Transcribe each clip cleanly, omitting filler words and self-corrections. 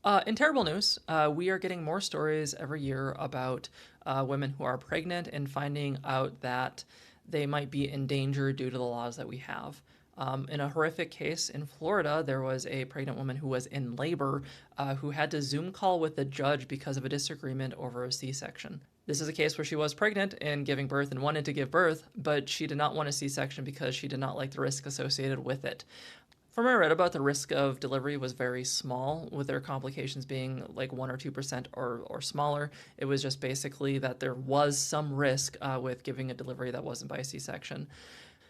In terrible news, we are getting more stories every year about women who are pregnant and finding out that they might be in danger due to the laws that we have. In a horrific case in Florida, there was a pregnant woman who was in labor who had to Zoom call with the judge because of a disagreement over a C section. This is a case where she was pregnant and giving birth and wanted to give birth, but she did not want a C section because she did not like the risk associated with it. From what I read about, the risk of delivery was very small, with their complications being like 1 or 2% or smaller. It was just basically that there was some risk with giving a delivery that wasn't by a C section.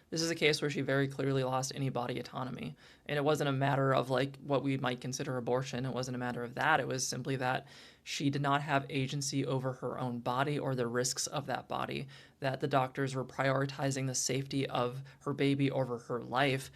This is a case where she very clearly lost any body autonomy. And it wasn't a matter of like what we might consider abortion. It wasn't a matter of that. It was simply that she did not have agency over her own body or the risks of that body, that the doctors were prioritizing the safety of her baby over her life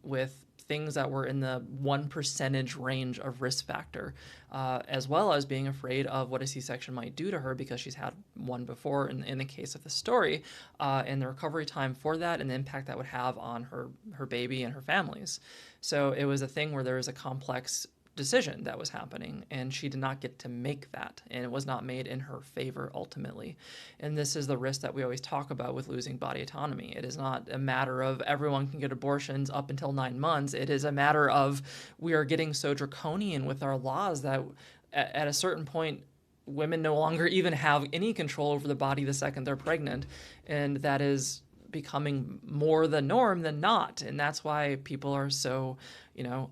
with things that were in the 1% range of risk factor, as well as being afraid of what a C-section might do to her because she's had one before in the case of the story, and the recovery time for that and the impact that would have on her baby and her families. So it was a thing where there was a complex decision that was happening, and she did not get to make that, and it was not made in her favor ultimately. And this is the risk that we always talk about with losing body autonomy. It is not a matter of everyone can get abortions up until 9 months. It is a matter of we are getting so draconian with our laws that at a certain point women no longer even have any control over the body the second they're pregnant, and that is becoming more the norm than not. And that's why people are so,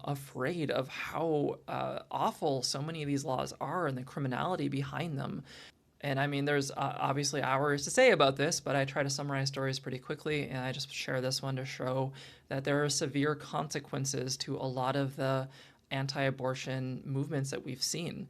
afraid of how awful so many of these laws are and the criminality behind them. And I mean, there's obviously hours to say about this, but I try to summarize stories pretty quickly, and I just share this one to show that there are severe consequences to a lot of the anti abortion movements that we've seen.